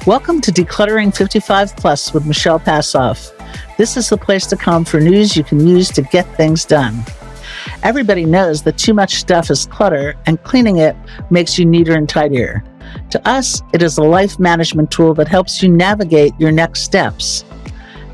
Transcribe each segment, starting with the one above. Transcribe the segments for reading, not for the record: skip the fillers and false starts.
Welcome to Decluttering 55 Plus with Michelle Passoff. This is the place to come for news you can use to get things done. Everybody knows that too much stuff is clutter, and cleaning it makes you neater and tidier. To us, it is a life management tool that helps you navigate your next steps.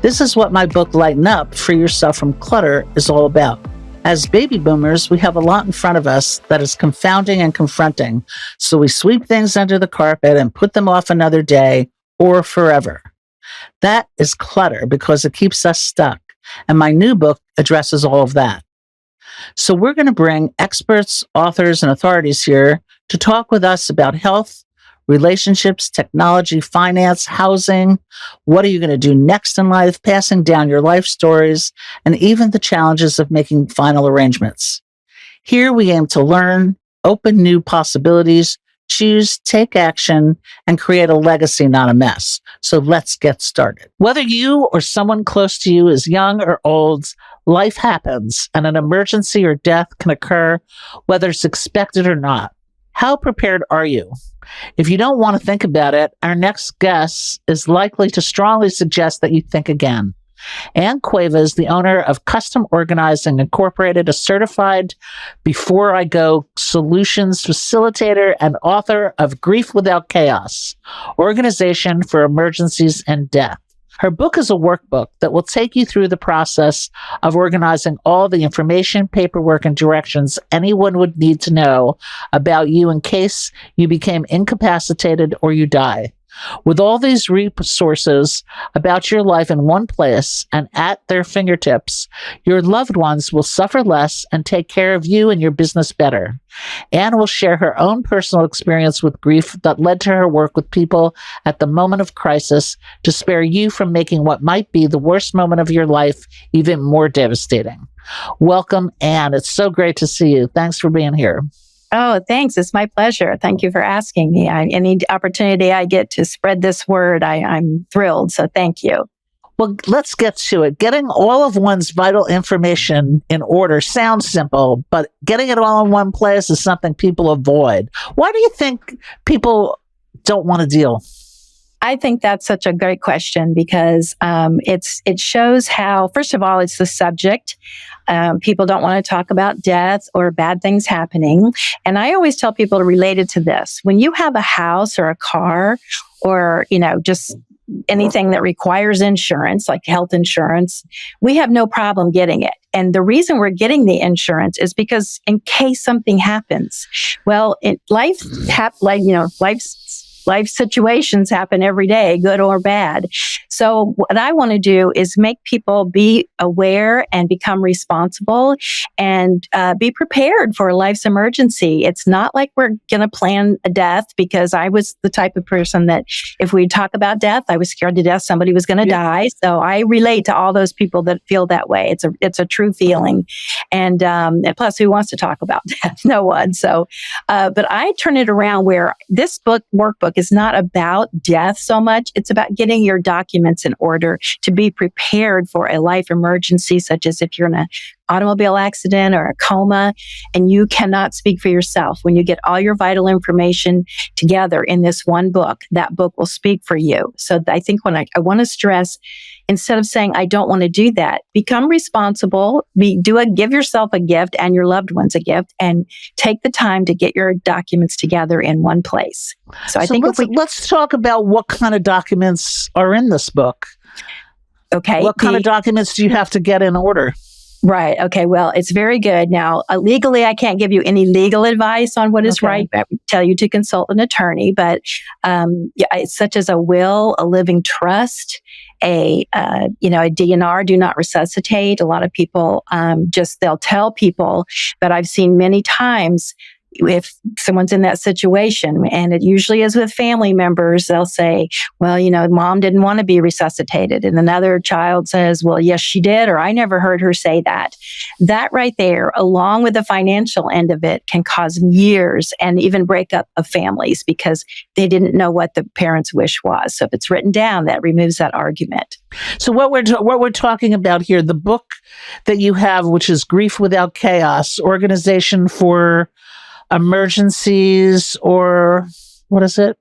This is what my book, Lighten Up, Free Yourself from Clutter, is all about. As baby boomers, we have a lot in front of us that is confounding and confronting, so we sweep things under the carpet and put them off another day or forever. That is clutter because it keeps us stuck, and my new book addresses all of that. So we're going to bring experts, authors, and authorities here to talk with us about health, relationships, technology, finance, housing. What are you going to do next in life? Passing down your life stories, and even the challenges of making final arrangements. Here we aim to learn, open new possibilities, choose, take action, and create a legacy, not a mess. So let's get started. Whether you or someone close to you is young or old, life happens, and an emergency or death can occur, whether it's expected or not. How prepared are you? If you don't want to think about it, our next guest is likely to strongly suggest that you think again. Ann Cueva is the owner of Custom Organizing Incorporated, a certified Before I Go solutions facilitator and author of Grief Without Chaos, Organization for Emergencies and Death. Her book is a workbook that will take you through the process of organizing all the information, paperwork, and directions anyone would need to know about you in case you became incapacitated or you die. With all these resources about your life in one place and at their fingertips, your loved ones will suffer less and take care of you and your business better. Ann will share her own personal experience with grief that led to her work with people at the moment of crisis to spare you from making what might be the worst moment of your life even more devastating. Welcome, Ann. It's so great to see you. Thanks for being here. Oh, thanks. It's my pleasure. Thank you for asking me. Any opportunity I get to spread this word, I'm thrilled. So thank you. Well, let's get to it. Getting all of one's vital information in order sounds simple, but getting it all in one place is something people avoid. Why do you think people don't want to deal? I think that's such a great question because it shows how, first of all, it's the subject. People don't want to talk about death or bad things happening. And I always tell people to relate it to this. When you have a house or a car or, just anything that requires insurance, like health insurance, we have no problem getting it. And the reason we're getting the insurance is because in case something happens, well, life situations happen every day, good or bad. So what I want to do is make people be aware and become responsible and be prepared for a life's emergency. It's not like we're going to plan a death, because I was the type of person that if we talk about death, I was scared to death somebody was going to die. So I relate to all those people that feel that way. It's a true feeling. And plus, who wants to talk about death? No one. So, but I turn it around where this workbook is not about death so much. It's about getting your documents in order to be prepared for a life emergency, such as if you're in an automobile accident or a coma and you cannot speak for yourself. When you get all your vital information together in this one book, that book will speak for you. So I think when I want to stress, instead of saying, I don't want to do that, become responsible, give yourself a gift and your loved ones a gift, and take the time to get your documents together in one place. So I think let's talk about what kind of documents are in this book. Okay. What kind of documents do you have to get in order? Right. Okay. Well, it's very good. Now, legally, I can't give you any legal advice on what is right. I would tell you to consult an attorney, but it's such as a will, a living trust, a DNR, do not resuscitate. A lot of people they'll tell people, but I've seen many times if someone's in that situation, and it usually is with family members, they'll say, well, mom didn't want to be resuscitated. And another child says, well, yes, she did, or I never heard her say that. That right there, along with the financial end of it, can cause years and even breakup of families because they didn't know what the parents' wish was. So if it's written down, that removes that argument. So what we're talking about here, the book that you have, which is Grief Without Chaos, Organization for Emergencies, or what is it?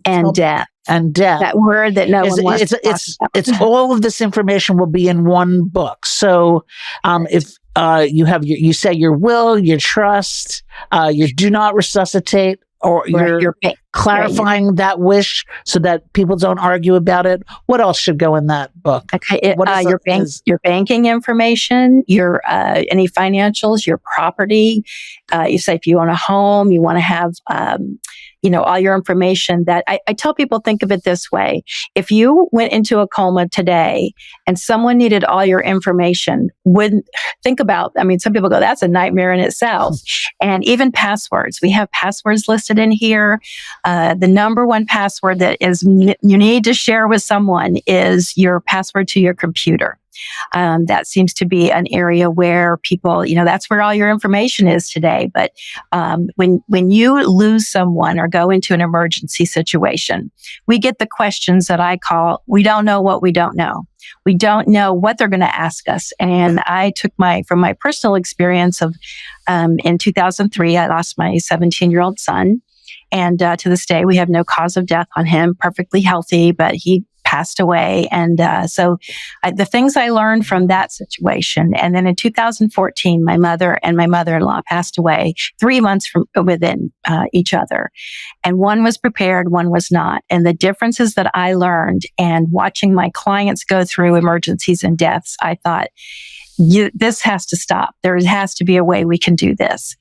And Death. and Death. That word that no one wants to talk about. It's all of this information will be in one book. So, if you have you say your will, your trust, your do not resuscitate, or you're clarifying that wish so that people don't argue about it. What else should go in that book? Okay, your banking information, your any financials, your property. You say if you own a home, you want to have all your information. That I tell people, think of it this way: if you went into a coma today and someone needed all your information, some people go, that's a nightmare in itself. And even passwords, we have passwords listed in here. The number one password that you need to share with someone is your password to your computer. That seems to be an area where people, that's where all your information is today. But when you lose someone or go into an emergency situation, we get the questions that I call, we don't know what we don't know. We don't know what they're going to ask us. And I took from my personal experience of, in 2003, I lost my 17-year-old son. And to this day, we have no cause of death on him, perfectly healthy, but he passed away. And so the things I learned from that situation. And then in 2014, my mother and my mother-in-law passed away 3 months within each other. And one was prepared, one was not. And the differences that I learned and watching my clients go through emergencies and deaths, I thought, this has to stop. There has to be a way we can do this.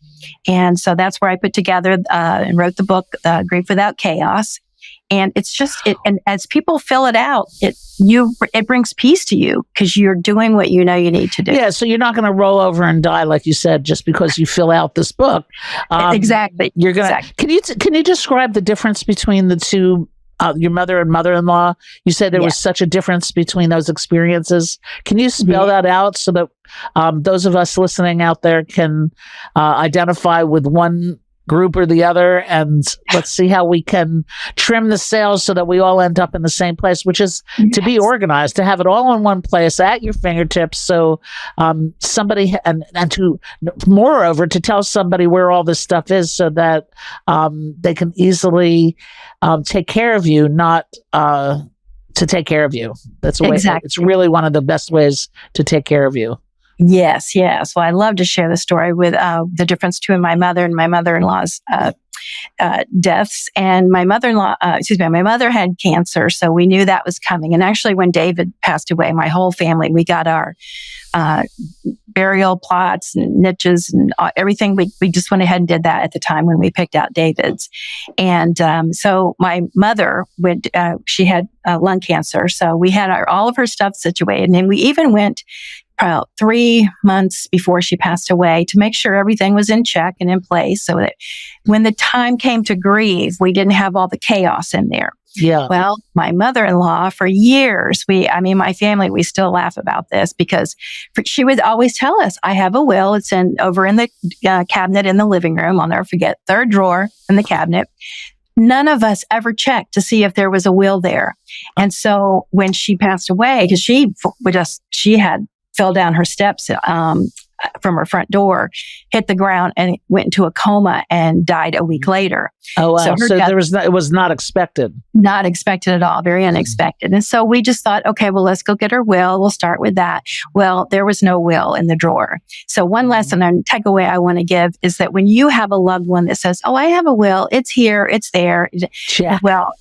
And so that's where I put together and wrote the book, Grief Without Chaos. And it's just and as people fill it out, it brings peace to you because you're doing what you know you need to do. Yeah, so you're not going to roll over and die, like you said, just because you fill out this book. Exactly. You're going to. Can you describe the difference between the two? Your mother and mother-in-law. You said there was such a difference between those experiences. Can you spell that out so that those of us listening out there can identify with one group or the other, and let's see how we can trim the sails so that we all end up in the same place, which is to be organized, to have it all in one place at your fingertips. So somebody and to moreover to tell somebody where all this stuff is so that they can easily take care of you, not to take care of you. That's the way. It's really one of the best ways to take care of you. Yes. Well, I love to share the story with the difference between my mother and my mother-in-law's deaths. And my mother had cancer, so we knew that was coming. And actually, when David passed away, my whole family, we got our burial plots and niches and everything. We just went ahead and did that at the time when we picked out David's. And so my mother she had lung cancer, so we had all of her stuff situated, and we even went about 3 months before she passed away to make sure everything was in check and in place so that when the time came to grieve, we didn't have all the chaos in there. Yeah. Well, my mother-in-law, for years, my family, we still laugh about this because she would always tell us, I have a will. It's over in the cabinet in the living room. I'll never forget, third drawer in the cabinet. None of us ever checked to see if there was a will there. And so when she passed away, because she had fell down her steps from her front door, hit the ground, and went into a coma and died a week later. Oh, wow. So it was not expected. Not expected at all. Very unexpected. And so we just thought, okay, well, let's go get her will. We'll start with that. Well, there was no will in the drawer. So one lesson and takeaway I want to give is that when you have a loved one that says, oh, I have a will, it's here, it's there. Check. Well,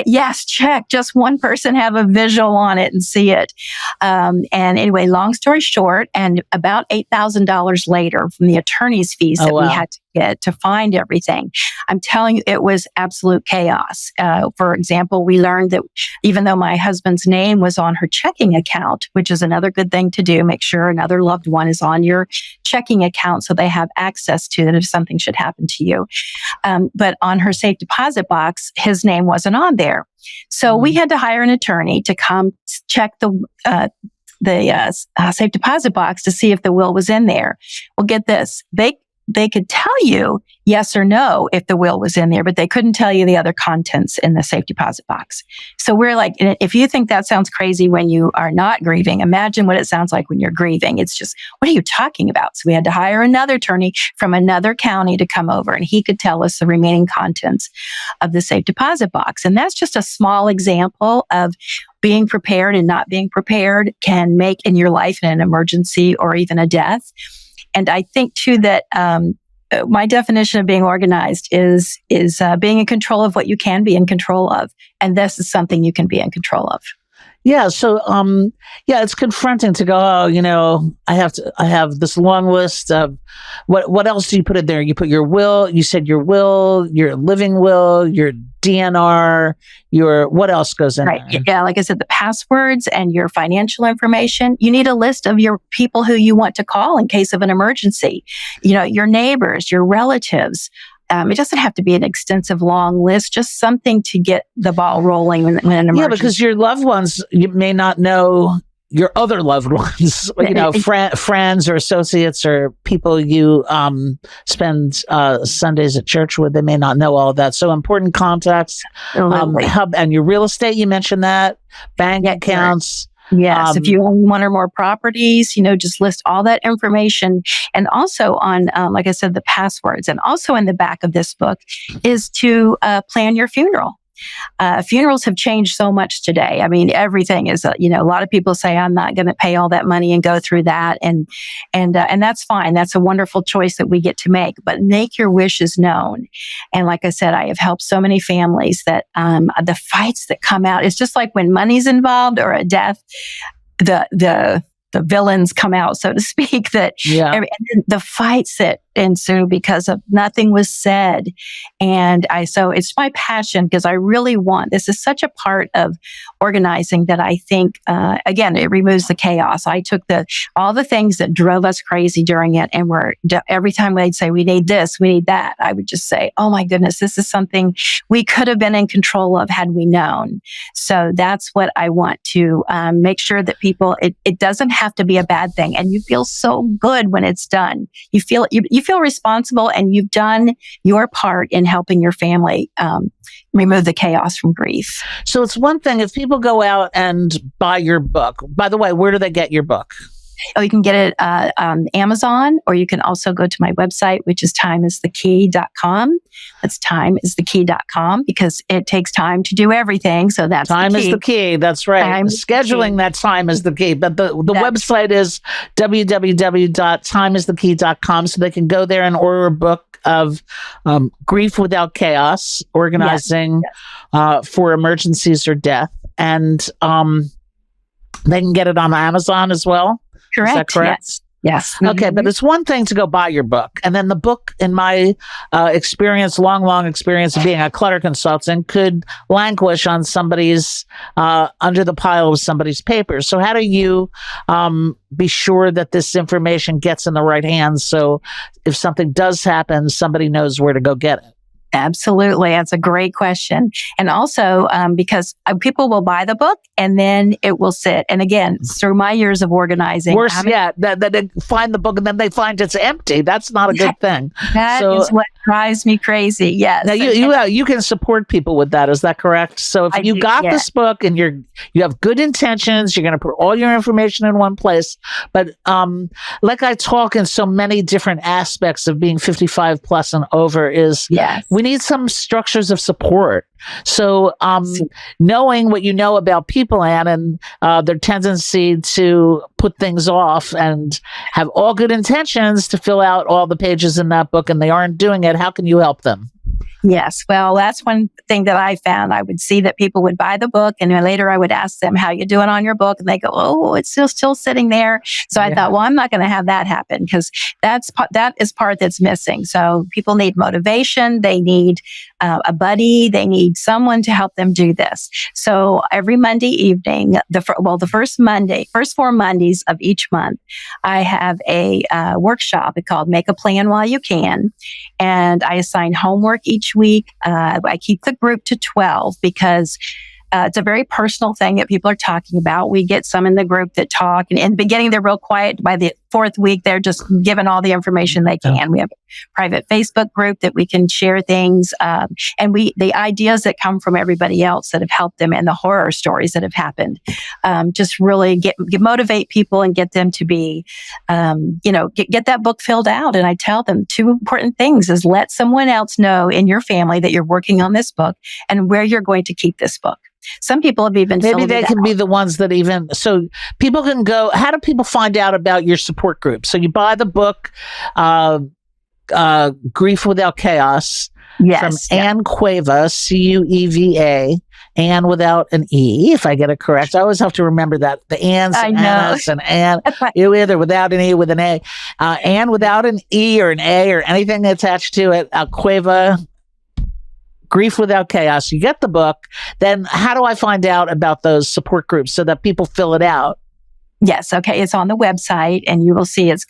yes, check. Just one person have a visual on it and see it. And anyway, long story short, and about $8,000 later from the attorney's fees that we had to get to find everything, I'm telling you, it was absolute chaos. For example, we learned that even though my husband's name was on her checking account, which is another good thing to do, make sure another loved one is on your checking account so they have access to it if something should happen to you. But on her safe deposit box, his name wasn't on there. So we had to hire an attorney to come check the safe deposit box to see if the will was in there. Well, get this. they could tell you yes or no if the will was in there, but they couldn't tell you the other contents in the safe deposit box. So we're like, if you think that sounds crazy when you are not grieving, imagine what it sounds like when you're grieving. It's just, what are you talking about? So we had to hire another attorney from another county to come over, and he could tell us the remaining contents of the safe deposit box. And that's just a small example of being prepared and not being prepared can make in your life in an emergency or even a death. And I think too that my definition of being organized is being in control of what you can be in control of, and this is something you can be in control of. Yeah. So, it's confronting to go, I have this long list of what else do you put in there? You put your will, you said your will, your living will, your DNR, what else goes in there? Yeah. Like I said, the passwords and your financial information. You need a list of your people who you want to call in case of an emergency, your neighbors, your relatives. It doesn't have to be an extensive, long list, just something to get the ball rolling when an emergency. Yeah, because your loved ones, you may not know your other loved ones, friends or associates or people you spend Sundays at church with. They may not know all of that. So important contacts, and your real estate, you mentioned that, bank accounts. Yes, if you own one or more properties, just list all that information. And also on, like I said, the passwords. And also in the back of this book is to plan your funeral. Funerals have changed so much today. I mean, everything is, a lot of people say, I'm not going to pay all that money and go through that. And that's fine. That's a wonderful choice that we get to make, but make your wishes known. And like I said, I have helped so many families that, the fights that come out, it's just like when money's involved or a death, the villains come out, so to speak, and the fights that ensue because of nothing was said. And so it's my passion because I really this is such a part of organizing that I think, again, it removes the chaos. I took all the things that drove us crazy during it, and every time they'd say, we need this, we need that, I would just say, oh my goodness, this is something we could have been in control of had we known. So that's what I want to make sure that people, it doesn't have to be a bad thing. And you feel so good when it's done. You feel responsible, and you've done your part in helping your family remove the chaos from grief. So it's one thing if people go out and buy your book. By the way, where do they get your book? Oh, you can get it on Amazon, or you can also go to my website, which is timeisthekey.com. That's timeisthekey.com because it takes time to do everything. So that's time is the key. That's right. Scheduling that time is the key. But the website is www.timeisthekey.com. So they can go there and order a book of Grief Without Chaos, organizing for emergencies or death. And they can get it on Amazon as well. Correct. Is that correct? Yes. Okay, but it's one thing to go buy your book. And then the book, in my experience, long experience of being a clutter consultant, could languish on somebody's, under the pile of somebody's papers. So how do you be sure that this information gets in the right hands so if something does happen, somebody knows where to go get it? Absolutely. That's a great question. And also, because people will buy the book and then it will sit. And again, through my years of organizing. Worse yet, that they find the book and then they find it's empty. That's not a good thing. That is what drives me crazy. Yes. Now you can support people with that. Is that correct? So if you got this book and you have good intentions, you're going to put all your information in one place. But like I talk in so many different aspects of being 55 plus and over is we need some structures of support. So knowing what you know about people, Ann, and their tendency to put things off and have all good intentions to fill out all the pages in that book and they aren't doing it, how can you help them? Yes. Well, that's one thing that I found. I would see that people would buy the book and then later I would ask them, how you doing on your book? And they go, oh, it's still sitting there. So I thought, well, I'm not going to have that happen because that is part that's missing. So people need motivation. They need a buddy. They need someone to help them do this. So every Monday evening, the first 4 Mondays of each month, I have a workshop called Make a Plan While You Can. And I assign homework each week. I keep the group to 12 because it's a very personal thing that people are talking about. We get some in the group that talk, and in the beginning, they're real quiet. By the fourth week, they're just given all the information they can. We have a private Facebook group that we can share things. And the ideas that come from everybody else that have helped them and the horror stories that have happened, just really motivate people and get them to be, get that book filled out. And I tell them 2 important things is let someone else know in your family that you're working on this book and where you're going to keep this book. Some people have even maybe they can out. be the ones that so people can go. How do people find out about your support group? So you buy the book, Grief Without Chaos, from Ann Cueva, Cueva, Ann without an E, if I get it correct. I always have to remember that. The Anns and Annas and Ann, either without an E with an A. Ann without an E or an A or anything attached to it, Cueva, Grief Without Chaos. You get the book. Then how do I find out about those support groups so that people fill it out? Yes. Okay. It's on the website and you will see it's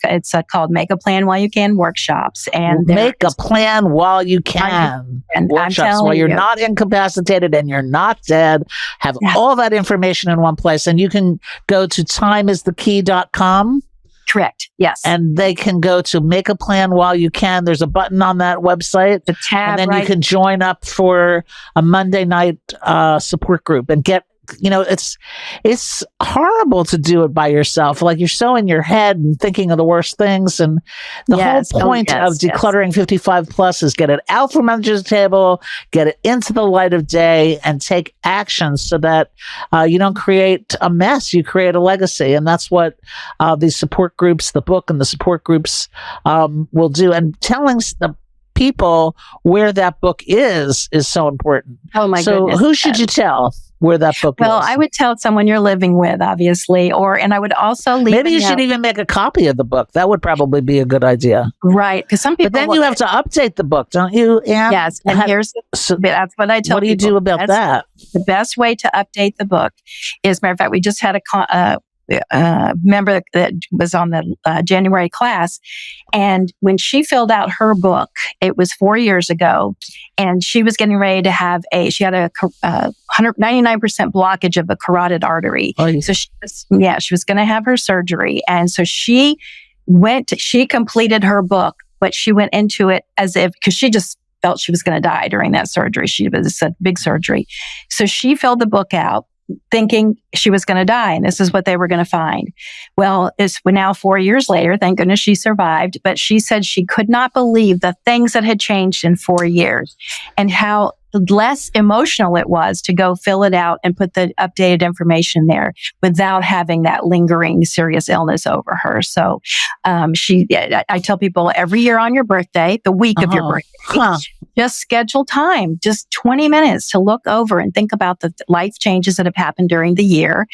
called Make a Plan While You Can workshops. And Make a Plan While You Can workshops while you're not incapacitated and you're not dead. Have all that information in one place. And you can go to timeisthekey.com. Correct. Yes. And they can go to Make a Plan While You Can. There's a button on that website. The tab, and then you can join up for a Monday night support group and get, it's horrible to do it by yourself. Like you're so in your head and thinking of the worst things. And the whole point of Decluttering 55 Plus is get it out from under the table, get it into the light of day, and take action so that you don't create a mess. You create a legacy. And that's what these support groups, the book and the support groups will do. And telling the people where that book is so important. Oh my goodness. So who should you tell where that book is? Well, I would tell someone you're living with, obviously, and I would also leave. Maybe you should even make a copy of the book. That would probably be a good idea. Right. Because some people. But then you have to update the book, don't you, Ann? Yes. And that's what I tell people. What do you do about that? The best way to update the book is, matter of fact, we just had a member that was on the January class. And when she filled out her book, it was 4 years ago, and she was getting ready to have she had a 99% blockage of a carotid artery. Oh, so she was going to have her surgery. And so she completed her book, but she went into it because she just felt she was going to die during that surgery. It was a big surgery. So she filled the book out thinking she was going to die, and this is what they were going to find. Well, it's now 4 years later. Thank goodness she survived, but she said she could not believe the things that had changed in 4 years and how less emotional it was to go fill it out and put the updated information there without having that lingering serious illness over her. So I tell people every year on your birthday, the week of your birthday, just schedule time, just 20 minutes to look over and think about the life changes that have happened during the year,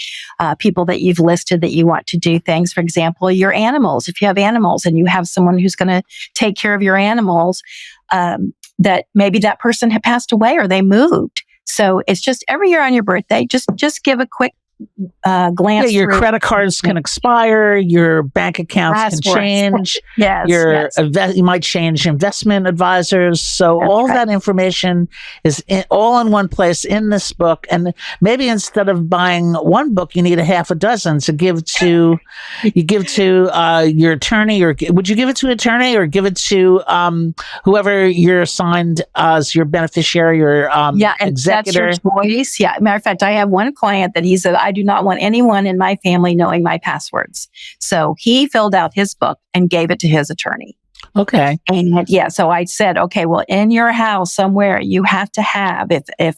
people that you've listed that you want to do things. For example, your animals. If you have animals and you have someone who's going to take care of your animals, that maybe that person had passed away or they moved. So it's just every year on your birthday, just give a quick glance. Your credit cards can expire. Your bank accounts can change. You might change investment advisors. So all that information is all in one place in this book. And maybe instead of buying one book, you need a half a dozen to give to. You give to your attorney, or would you give it to an attorney, or give it to whoever you're assigned as your beneficiary or executor? That's your choice. Yeah, matter of fact, I have one client that he said, I do not want anyone in my family knowing my passwords. So he filled out his book and gave it to his attorney. Okay. And so I said, okay, well, in your house somewhere, you have to have, if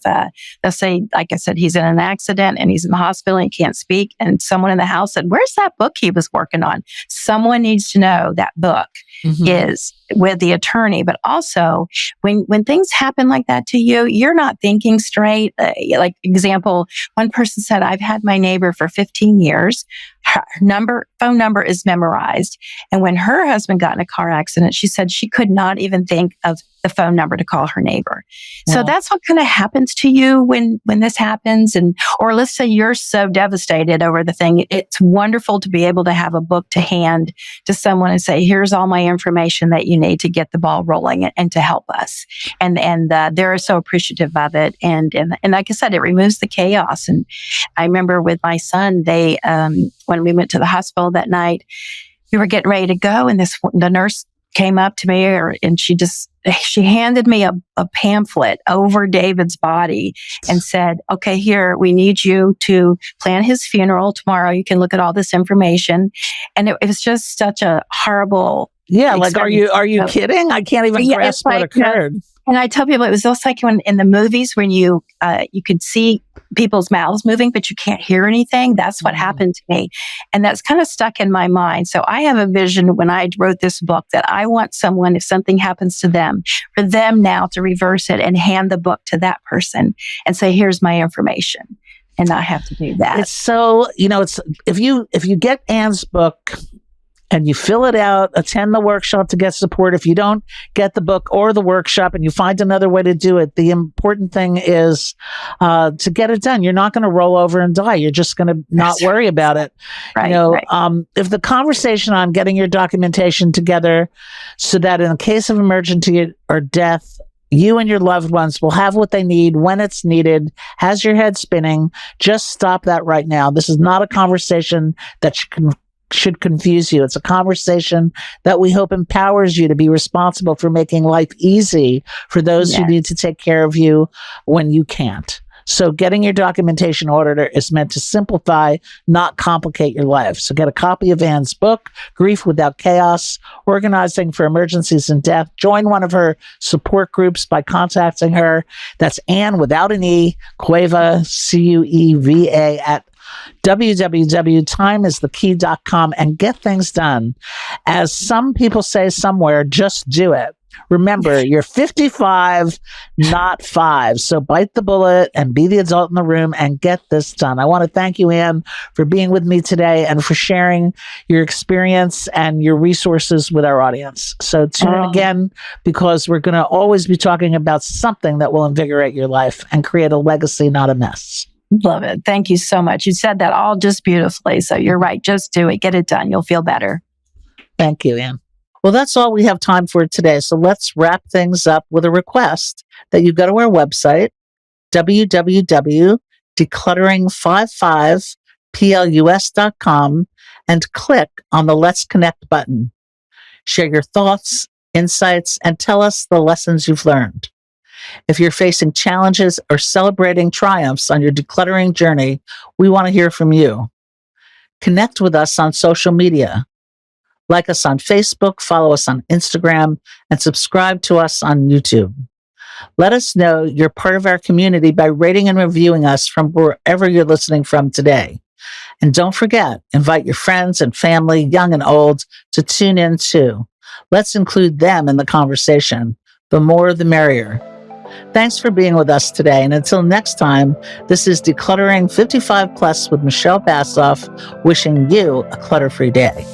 let's say, like I said, he's in an accident and he's in the hospital and he can't speak, and someone in the house said, where's that book he was working on? Someone needs to know that book is with the attorney. But also, when things happen like that to you, you're not thinking straight. Like example, one person said, I've had my neighbor for 15 years. Her phone number is memorized. And when her husband got in a car accident, she said she could not even think of the phone number to call her neighbor. Wow. So that's what kind of happens to you when this happens. Or let's say you're so devastated over the thing. It's wonderful to be able to have a book to hand to someone and say, here's all my information that you need to get the ball rolling and to help us. And they're so appreciative of it. And like I said, it removes the chaos. And I remember with my son, when we went to the hospital that night, we were getting ready to go, and the nurse came up to me, and she handed me a pamphlet over David's body and said, okay, here, we need you to plan his funeral tomorrow. You can look at all this information. And it was just such a horrible. Yeah. Like, are you kidding? I can't even grasp what occurred. And I tell people it was just like when in the movies when you could see people's mouths moving, but you can't hear anything. That's what happened to me. And that's kind of stuck in my mind. So I have a vision when I wrote this book that I want someone, if something happens to them, for them now to reverse it and hand the book to that person and say, here's my information. And not have to do that. It's so, it's if you get Ann's book and you fill it out, attend the workshop to get support. If you don't get the book or the workshop and you find another way to do it, the important thing is to get it done. You're not going to roll over and die. You're just going to not worry about it. Right, if the conversation on getting your documentation together so that in case of emergency or death, you and your loved ones will have what they need when it's needed, has your head spinning, just stop that right now. This is not a conversation that should confuse you. It's a conversation that we hope empowers you to be responsible for making life easy for those who need to take care of you when you can't. So getting your documentation ordered is meant to simplify, not complicate your life. So get a copy of Ann's book, Grief Without Chaos, Organizing for Emergencies and Death. Join one of her support groups by contacting her. That's Ann without an E, Cueva, Cueva, at www.timeisthekey.com and get things done. As some people say somewhere, just do it. Remember, you're 55, not 5. So bite the bullet and be the adult in the room and get this done. I want to thank you, Ann, for being with me today and for sharing your experience and your resources with our audience. So tune in again, because we're going to always be talking about something that will invigorate your life and create a legacy, not a mess. Love it. Thank you so much. You said that all just beautifully. So you're right. Just do it. Get it done. You'll feel better. Thank you, Ann. Well, that's all we have time for today. So let's wrap things up with a request that you go to our website, www.decluttering55plus.com, and click on the Let's Connect button. Share your thoughts, insights, and tell us the lessons you've learned. If you're facing challenges or celebrating triumphs on your decluttering journey, we want to hear from you. Connect with us on social media. Like us on Facebook, follow us on Instagram, and subscribe to us on YouTube. Let us know you're part of our community by rating and reviewing us from wherever you're listening from today. And don't forget, invite your friends and family, young and old, to tune in too. Let's include them in the conversation. The more, the merrier. Thanks for being with us today. And until next time, this is Decluttering 55 Plus with Michelle Bassoff, wishing you a clutter-free day.